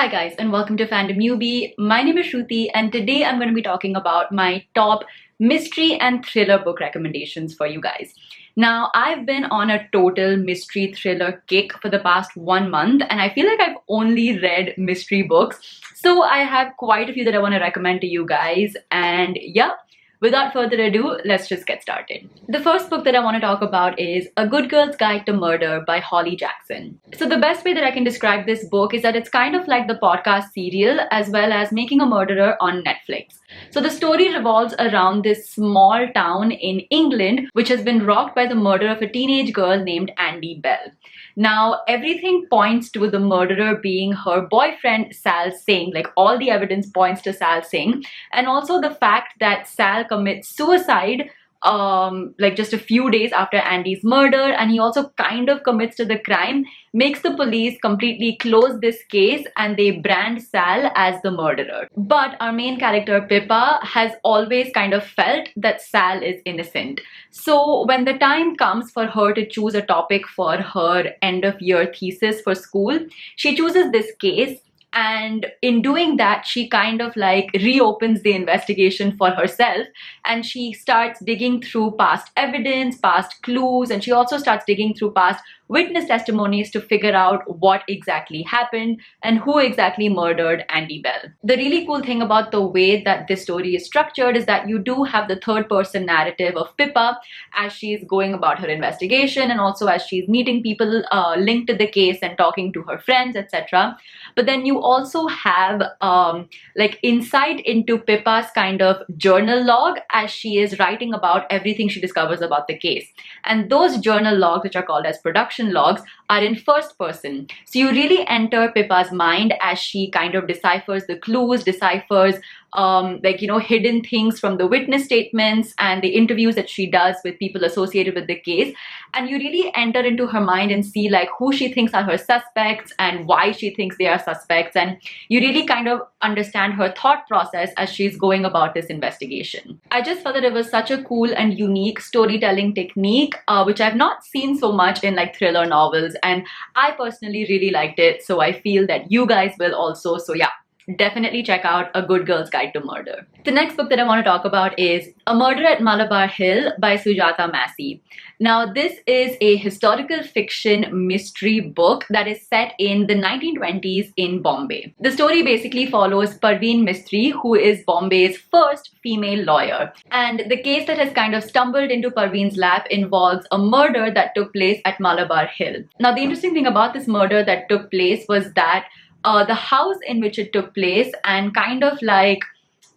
Hi guys and welcome to Fandom Newbie. My name is Shruti and today I'm going to be talking about my top mystery and thriller book recommendations for you guys. Now, I've been on a total mystery thriller kick for the past 1 month and I feel like I've only read mystery books. So I have quite a few that I want to recommend to you guys, and yeah, without further ado, let's just get started. The first book that I want to talk about is A Good Girl's Guide to Murder by Holly Jackson. So the best way that I can describe this book is that it's kind of like the podcast serial as well as Making a Murderer on Netflix. So the story revolves around this small town in England which has been rocked by the murder of a teenage girl named Andy Bell. Now, everything points to the murderer being her boyfriend Sal Singh, like all the evidence points to Sal Singh, and also the fact that Sal commits suicide like just a few days after Andy's murder, and he also kind of commits to the crime, makes the police completely close this case and they brand Sal as the murderer. But our main character Pippa has always kind of felt that Sal is innocent. So when the time comes for her to choose a topic for her end of year thesis for school, she chooses this case. And in doing that, she kind of like reopens the investigation for herself and she starts digging through past evidence, past clues, and she also starts digging through past witness testimonies to figure out what exactly happened and who exactly murdered Andy Bell. The really cool thing about the way that this story is structured is that you do have the third person narrative of Pippa as she's going about her investigation and also as she's meeting people linked to the case and talking to her friends, etc. But then you also have like insight into Pippa's kind of journal log as she is writing about everything she discovers about the case. And those journal logs, which are called as production logs, are in first person. So you really enter Pippa's mind as she kind of deciphers the clues, deciphers hidden things from the witness statements and the interviews that she does with people associated with the case. And you really enter into her mind and see like who she thinks are her suspects and why she thinks they are suspects. And you really kind of understand her thought process as she's going about this investigation. I just felt that it was such a cool and unique storytelling technique, which I've not seen so much in like thriller novels. And I personally really liked it. So I feel that you guys will also. So yeah, definitely check out A Good Girl's Guide to Murder. The next book that I want to talk about is A Murder at Malabar Hill by Sujata Massey. Now, this is a historical fiction mystery book that is set in the 1920s in Bombay. The story basically follows Parveen Mistry, who is Bombay's first female lawyer. And the case that has kind of stumbled into Parveen's lap involves a murder that took place at Malabar Hill. Now, the interesting thing about this murder that took place was that the house in which it took place and kind of like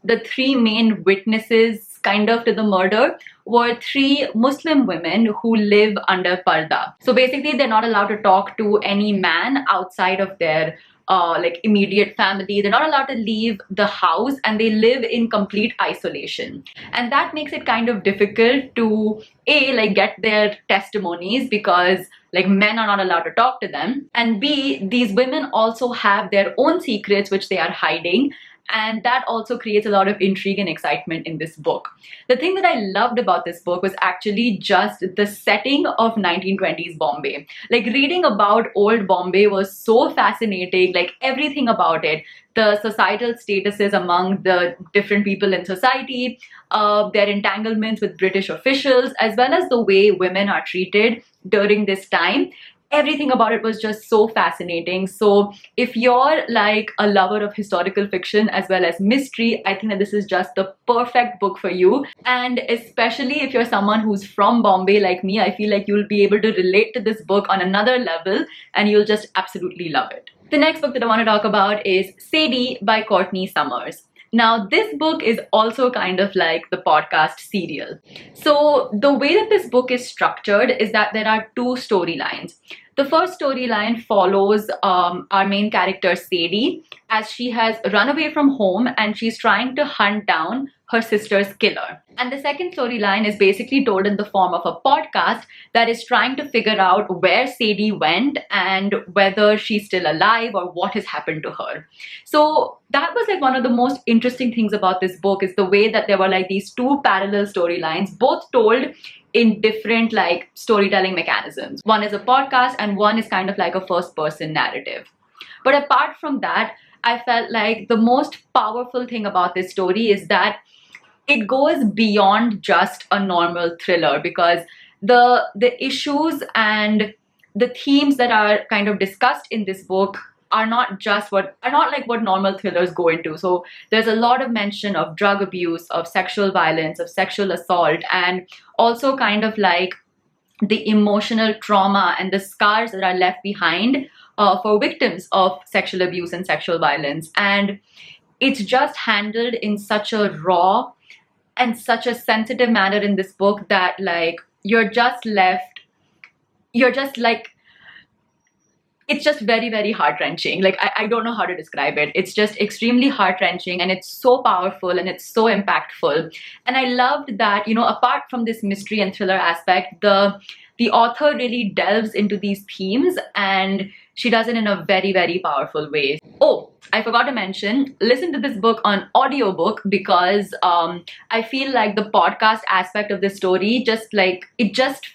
the three main witnesses kind of to the murder were three Muslim women who live under parda. So basically they're not allowed to talk to any man outside of their like immediate family. They're not allowed to leave the house and they live in complete isolation. And that makes it kind of difficult to like get their testimonies because like men are not allowed to talk to them, and B, these women also have their own secrets which they are hiding. And that also creates a lot of intrigue and excitement in this book. The thing that I loved about this book was actually just the setting of 1920s Bombay. Like reading about old Bombay was so fascinating, like everything about it. The societal statuses among the different people in society, their entanglements with British officials, as well as the way women are treated during this time. Everything about it was just so fascinating. So if you're like a lover of historical fiction as well as mystery, I think that this is just the perfect book for you. And especially if you're someone who's from Bombay like me, I feel like you'll be able to relate to this book on another level and you'll just absolutely love it. The next book that I want to talk about is Sadie by Courtney Summers. Now, this book is also kind of like the podcast serial. So the way that this book is structured is that there are two storylines. The first storyline follows our main character Sadie as she has run away from home and she's trying to hunt down her sister's killer. And the second storyline is basically told in the form of a podcast that is trying to figure out where Sadie went and whether she's still alive or what has happened to her. So that was like one of the most interesting things about this book is the way that there were like these two parallel storylines, both told in different like storytelling mechanisms. One is a podcast and one is kind of like a first person narrative. But apart from that, I felt like the most powerful thing about this story is that it goes beyond just a normal thriller, because the issues and the themes that are kind of discussed in this book are not like what normal thrillers go into. So there's a lot of mention of drug abuse, of sexual violence, of sexual assault, and also kind of like the emotional trauma and the scars that are left behind for victims of sexual abuse and sexual violence. And it's just handled in such a raw and such a sensitive manner in this book that like you're just like, it's just very, very heart-wrenching. Like, I don't know how to describe it. It's just extremely heart-wrenching, and it's so powerful and it's so impactful. And I loved that, you know, apart from this mystery and thriller aspect, the author really delves into these themes, and she does it in a very, very powerful way. Oh, I forgot to mention, listen to this book on audiobook, because I feel like the podcast aspect of this story it just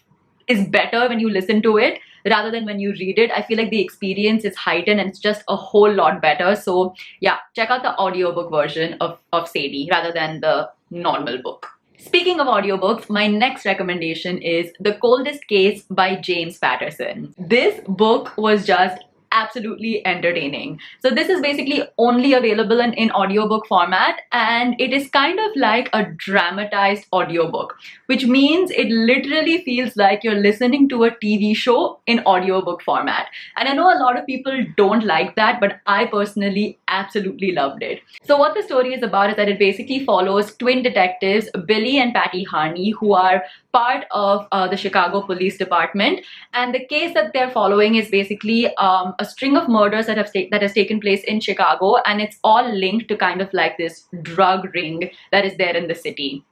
is better when you listen to it rather than when you read it. I feel like the experience is heightened and it's just a whole lot better. So yeah, check out the audiobook version of Sadie rather than the normal book. Speaking of audiobooks, my next recommendation is The Coldest Case by James Patterson. This book was just absolutely entertaining. So this is basically only available in audiobook format, and it is kind of like a dramatized audiobook, which means it literally feels like you're listening to a TV show in audiobook format. And I know a lot of people don't like that, but I personally absolutely loved it. So what the story is about is that it basically follows twin detectives, Billy and Patty Harney, who are part of the Chicago Police Department. And the case that they're following is basically a string of murders that has taken place in Chicago, and it's all linked to kind of like this drug ring that is there in the city.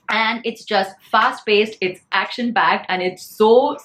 And it's just fast-paced, it's action-packed, and it's so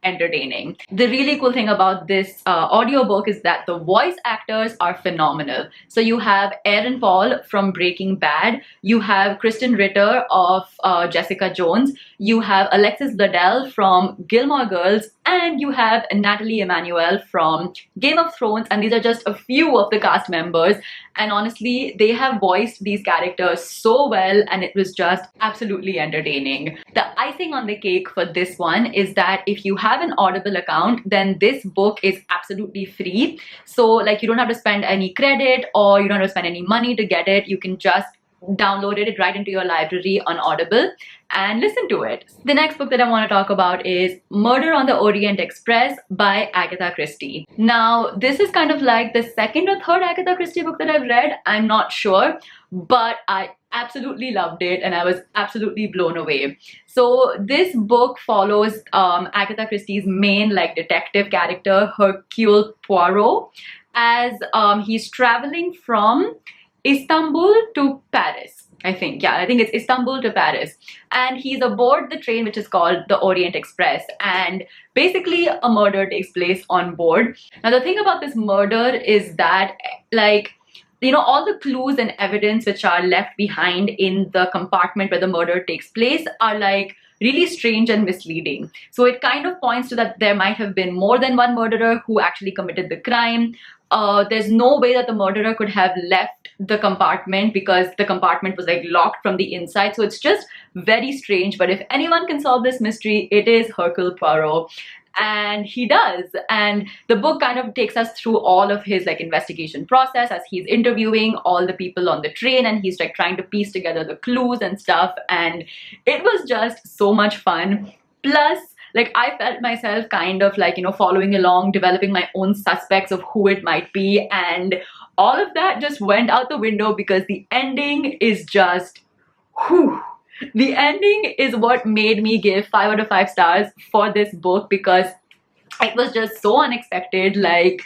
entertaining. The really cool thing about this audiobook is that the voice actors are phenomenal. So you have Aaron Paul from Breaking Bad, you have Kristen Ritter of Jessica Jones, you have Alexis Bledel from Gilmore Girls, and you have Natalie Emmanuel from Game of Thrones, and these are just a few of the cast members. And honestly, they have voiced these characters so well, and it was just absolutely entertaining. The icing on the cake for this one is that if you have an Audible account, then this book is absolutely free. So like, you don't have to spend any credit or you don't have to spend any money to get it. You can just download it right into your library on Audible and listen to it. The next book that I want to talk about is Murder on the Orient Express by Agatha Christie. Now, this is kind of like the second or third Agatha Christie book that I've read. I'm not sure, but I absolutely loved it and I was absolutely blown away. So this book follows Agatha Christie's main like detective character, Hercule Poirot, as he's traveling from Istanbul to Paris, I think. Yeah, I think it's Istanbul to Paris. And he's aboard the train which is called the Orient Express. And basically a murder takes place on board. Now the thing about this murder is that, like, you know, all the clues and evidence which are left behind in the compartment where the murder takes place are like really strange and misleading. So it kind of points to that there might have been more than one murderer who actually committed the crime. There's no way that the murderer could have left the compartment because the compartment was like locked from the inside. So it's just very strange. But if anyone can solve this mystery, it is Hercule Poirot. And he does. And the book kind of takes us through all of his like investigation process as he's interviewing all the people on the train and he's like trying to piece together the clues and stuff. And it was just so much fun. Plus, like, I felt myself kind of like, you know, following along, developing my own suspects of who it might be. And all of that just went out the window because the ending is just, whew. The ending is what made me give 5 out of 5 stars for this book because it was just so unexpected. Like,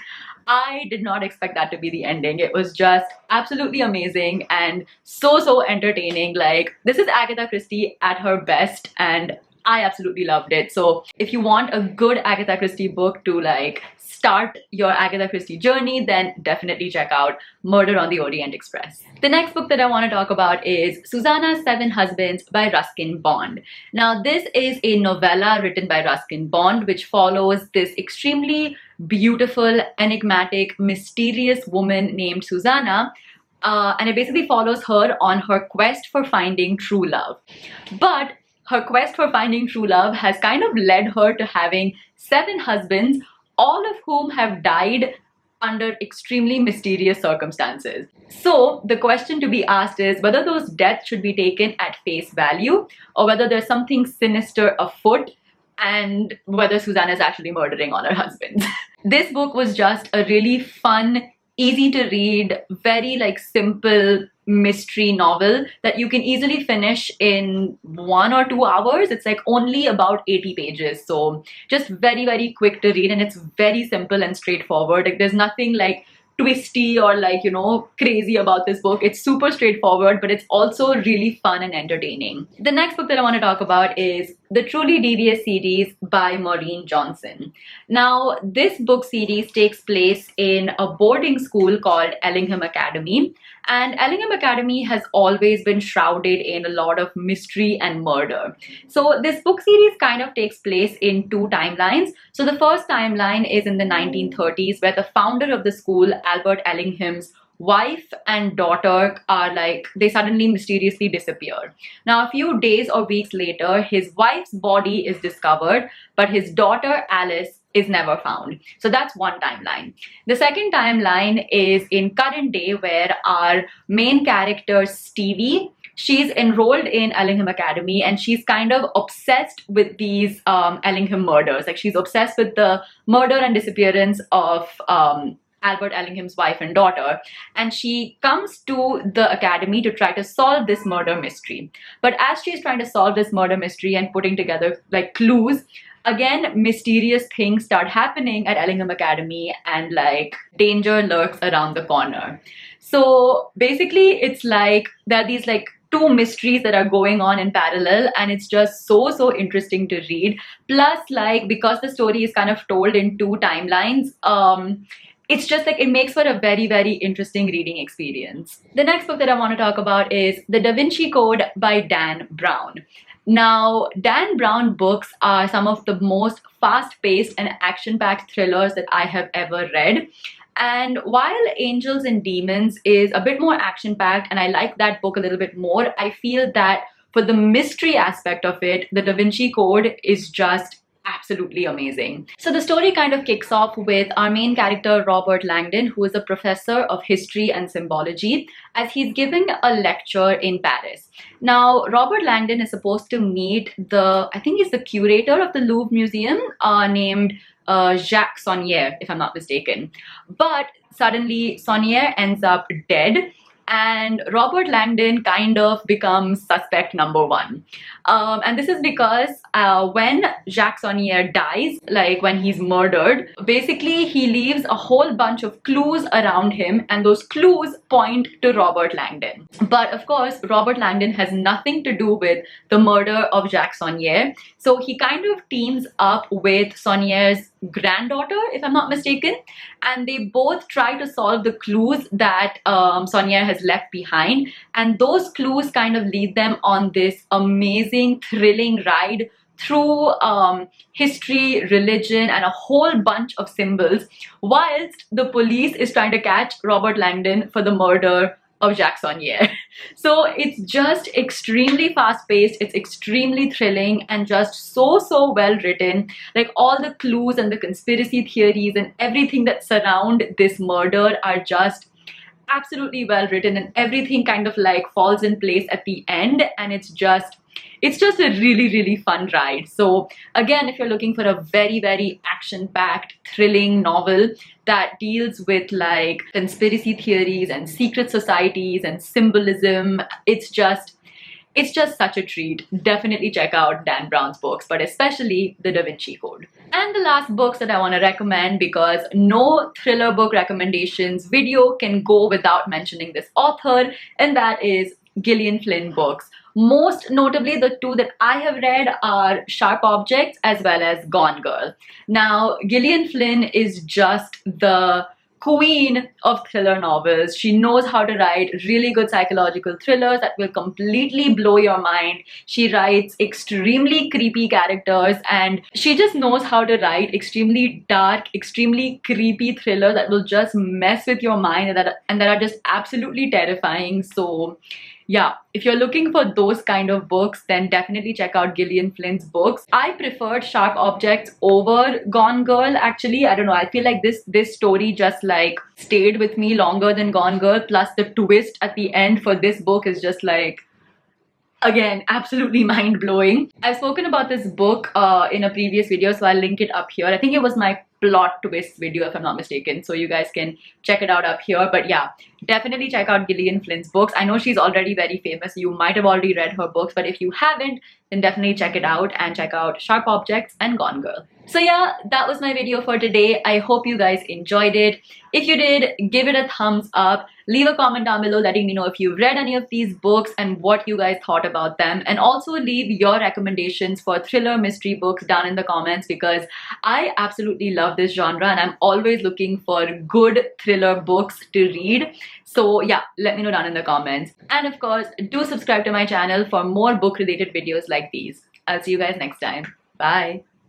I did not expect that to be the ending. It was just absolutely amazing and so entertaining. Like, this is Agatha Christie at her best and I absolutely loved it. So if you want a good Agatha Christie book to like start your Agatha Christie journey, then definitely check out Murder on the Orient Express. The next book that I want to talk about is Susanna's 7 Husbands by Ruskin Bond. Now this is a novella written by Ruskin Bond which follows this extremely beautiful, enigmatic, mysterious woman named Susanna. And it basically follows her on her quest for finding true love. But her quest for finding true love has kind of led her to having 7 husbands, all of whom have died under extremely mysterious circumstances. So the question to be asked is whether those deaths should be taken at face value or whether there's something sinister afoot and whether Susanna is actually murdering all her husbands. This book was just a really fun, easy to read, very like simple mystery novel that you can easily finish in 1 or 2 hours. It's like only about 80 pages, so just very quick to read, and it's very simple and straightforward. Like there's nothing like twisty or like, you know, crazy about this book. It's super straightforward, but it's also really fun and entertaining. The next book that I want to talk about is the Truly Devious series by Maureen Johnson. Now, this book series takes place in a boarding school called Ellingham Academy. And Ellingham Academy has always been shrouded in a lot of mystery and murder. So this book series kind of takes place in 2 timelines. So the first timeline is in the 1930s, where the founder of the school, Albert Ellingham's wife and daughter are like, they suddenly mysteriously disappear. Now, a few days or weeks later, his wife's body is discovered, but his daughter, Alice, is never found. So that's one timeline. The second timeline is in current day, where our main character, Stevie, she's enrolled in Ellingham Academy and she's kind of obsessed with these Ellingham murders. Like she's obsessed with the murder and disappearance of Albert Ellingham's wife and daughter, and she comes to the academy to try to solve this murder mystery. But as she's trying to solve this murder mystery and putting together like clues, again, mysterious things start happening at Ellingham Academy and like danger lurks around the corner. So basically it's like there are these like 2 mysteries that are going on in parallel, and it's just so interesting to read. Plus, like, because the story is kind of told in 2 timelines, it's just like it makes for a very interesting reading experience. The next book that I want to talk about is The Da Vinci Code by Dan Brown. Now, Dan Brown books are some of the most fast-paced and action-packed thrillers that I have ever read. And while Angels and Demons is a bit more action-packed and I like that book a little bit more, I feel that for the mystery aspect of it, The Da Vinci Code is just absolutely amazing. So the story kind of kicks off with our main character, Robert Langdon, who is a professor of history and symbology, as he's giving a lecture in Paris. Now, Robert Langdon is supposed to meet I think he's the curator of the Louvre Museum, named Jacques Saunière, if I'm not mistaken. But suddenly Saunière ends up dead, and Robert Langdon kind of becomes suspect number 1. And this is because when Jacques Saunière dies, like when he's murdered, basically he leaves a whole bunch of clues around him, and those clues point to Robert Langdon. But of course, Robert Langdon has nothing to do with the murder of Jacques Saunière. So he kind of teams up with Saunière's granddaughter, if I'm not mistaken, and they both try to solve the clues that Saunière has left behind, and those clues kind of lead them on this amazing, thrilling ride through history, religion, and a whole bunch of symbols, whilst the police is trying to catch Robert Langdon for the murder of Jacques Saunière. So it's just extremely fast-paced, it's extremely thrilling, and just so well written. Like all the clues and the conspiracy theories and everything that surround this murder are just absolutely well written, and everything kind of like falls in place at the end, and it's just a really fun ride. So again, if you're looking for a very action-packed, thrilling novel that deals with like conspiracy theories and secret societies and symbolism, it's just such a treat. Definitely check out Dan Brown's books, but especially The Da Vinci Code. And the last books that I want to recommend, because no thriller book recommendations video can go without mentioning this author, and that is Gillian Flynn books. Most notably, the 2 that I have read are Sharp Objects as well as Gone Girl. Now, Gillian Flynn is just the queen of thriller novels. She knows how to write really good psychological thrillers that will completely blow your mind. She writes extremely creepy characters, and she just knows how to write extremely dark, extremely creepy thrillers that will just mess with your mind and that are just absolutely terrifying. So yeah, if you're looking for those kind of books, then definitely check out Gillian Flynn's books. I preferred Sharp Objects over Gone Girl, actually. I don't know, I feel like this story just like stayed with me longer than Gone Girl, plus the twist at the end for this book is just like, again, absolutely mind-blowing. I've spoken about this book in a previous video, so I'll link it up here. I think it was my plot twist video if I'm not mistaken, so you guys can check it out up here. But yeah, definitely check out Gillian Flynn's books. I know she's already very famous, you might have already read her books, but if you haven't, then definitely check it out and check out Sharp Objects and Gone Girl. So yeah, that was my video for today. I hope you guys enjoyed it. If you did, give it a thumbs up. Leave a comment down below letting me know if you've read any of these books and what you guys thought about them. And also leave your recommendations for thriller mystery books down in the comments, because I absolutely love this genre and I'm always looking for good thriller books to read. So yeah, let me know down in the comments. And of course, do subscribe to my channel for more book related videos like these. I'll see you guys next time. Bye.